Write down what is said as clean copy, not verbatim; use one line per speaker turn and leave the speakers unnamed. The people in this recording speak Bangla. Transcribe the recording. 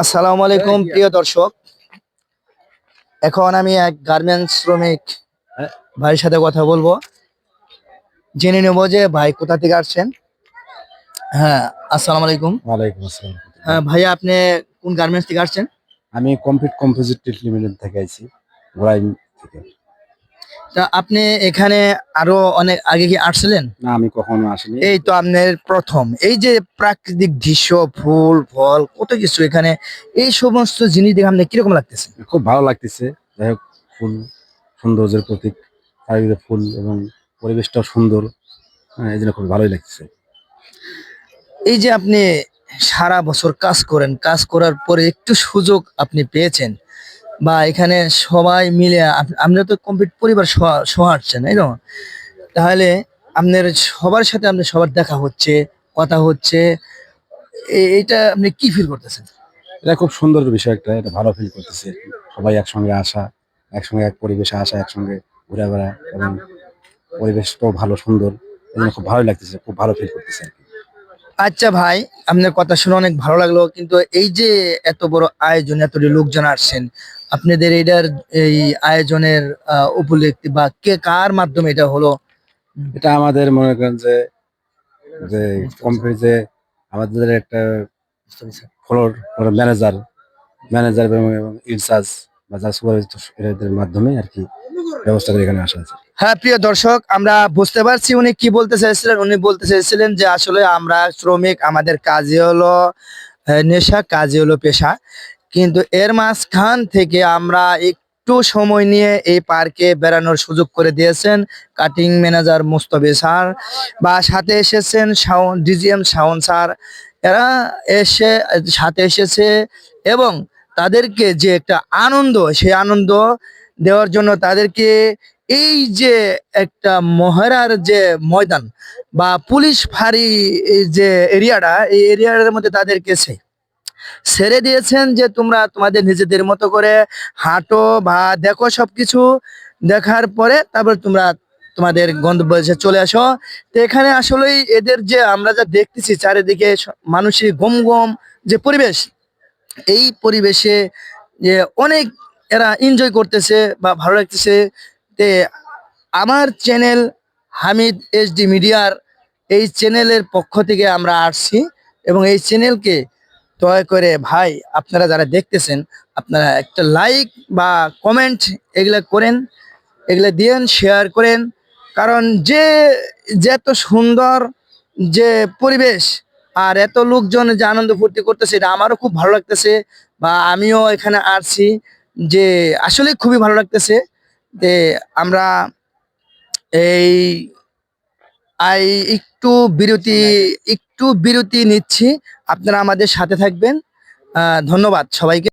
আসসালামু আলাইকুম প্রিয় দর্শক। এখন আমি এক গার্মেন্টস শ্রমিক ভাইয়ের সাথে কথা বলবো, জেনে নেব যে ভাই কোথা থেকে আসছেন। হ্যাঁ, আসসালামু আলাইকুম।
ওয়ালাইকুম আসসালাম।
হ্যাঁ ভাইয়া, আপনি কোন গার্মেন্টস থেকে আসছেন?
আমি কমপ্লিট কম্পোজিট লিমিটেড থেকে আইছি, গোড়াই থেকে।
তা আপনি এখানে আরো অনেক আগে কি আসছিলেন?
না, আমি কখনো আসিনি।
এই তো আপনার প্রথম। এই যে প্রাকৃতিক দৃশ্য, ফুল ফল কত কিছু এখানে, এই সমস্ত জিনিস দেখে আপনার কিরকম লাগতেছে?
খুব ভালো লাগতেছে। যাই হোক, ফুল সৌন্দর্যের প্রতীক, চারিদিকে ফুল এবং পরিবেশটাও সুন্দর। হ্যাঁ, এই জন্য খুব ভালোই লাগতেছে।
এই যে আপনি সারা বছর কাজ করেন, কাজ করার পরে একটু সুযোগ আপনি পেয়েছেন, বা এখানে সবাই মিলে আমরা তো কমপ্লিট পরিবার সহ আসছেন, তাই না? তাহলে আপনার সবার সাথে আপনার সবার দেখা হচ্ছে, কথা হচ্ছে, এইটা আপনি কি ফিল করতেছেন?
এটা খুব সুন্দর বিষয় একটা, এটা ভালো ফিল করতেছে। সবাই একসঙ্গে আসা, একসঙ্গে এক পরিবেশে আসা, একসঙ্গে ঘুরে বেড়া এবং পরিবেশটাও ভালো সুন্দর। এই জন্য খুব ভালো লাগতেছে, খুব ভালো ফিল করতেছে আর কি।
আচ্ছা ভাই, আপনার কথা শুনে অনেক ভালো লাগলো, কিন্তু এই যে এত বড় আয়োজন, এত লোকজন আসছেন, আপনাদের এটার এই আয়োজনের উপলক্ষে বা কে কার মাধ্যমে এটা হলো?
এটা আমাদের মনে করেন যে যে কোম্পানি যে আমাদের একটা ফ্লোর ম্যানেজার ম্যানেজার এবং ইনচার্জ বা যারা সুপারভাইজার এদের মাধ্যমে আর কি ব্যবস্থা করে এখানে আসা আছে।
হ্যাঁ প্রিয় দর্শক, আমরা বুঝতে পারছি উনি কি বলতে চাইছিলেন। উনি বলতে চাইছিলেন যে আসলে আমরা শ্রমিক, আমাদের কাজই হলো নেশা, কাজই হলো পেশা। কিন্তু এর মাঝখান থেকে আমরা একটু সময় নিয়ে এই পার্কে বেড়ানোর সুযোগ করে দিয়েছেন কাটিং ম্যানেজার মুস্তফি স্যার, বা সাথে এসেছেন শাওন, ডিজিএম শাওন স্যার। এরা এসে সাথে এসেছে, এবং তাদেরকে যে একটা আনন্দ, সেই আনন্দ দেওয়ার জন্য তাদেরকে এই যে একটা মহড়ার যে ময়দান বা পুলিশ ফাঁড়ি, এই যে এরিয়াটা, এই এরিয়ার মধ্যে তাদেরকে ছেড়ে দিয়েছেন যে তোমরা তোমাদের নিজেদের মতো করে হাঁটো বা দেখো, সবকিছু দেখার পরে তারপর তোমরা তোমাদের গন্তব্যে এসে চলে আসো। তো এখানে আসলেই এদের যে আমরা যা দেখতেছি চারিদিকে মানুষের গম গম যে পরিবেশ, এই পরিবেশে যে অনেক এরা এনজয় করতেছে বা ভালো লাগতেছে। তে আমার চ্যানেল হামিদ এইচডি মিডিয়ার, এই চ্যানেলের পক্ষ থেকে আমরা আসছি, এবং এই চ্যানেলকে দয়া করে ভাই, আপনারা যারা দেখতেছেন, আপনারা একটা লাইক বা কমেন্ট এগুলা করেন, এগুলা দিয়েন, শেয়ার করেন। কারণ যে যে এত সুন্দর যে পরিবেশ আর এত লোকজন যে আনন্দ ফুর্তি করতেছে, এটা আমারও খুব ভালো লাগতেছে, বা আমিও এখানে আসছি, যে আসলে খুবই ভালো লাগতেছে। যে আমরা এই আই একটু বিরতি একটু বিরতি নিচ্ছি, আপনারা আমাদের সাথে থাকবেন। ধন্যবাদ সবাইকে।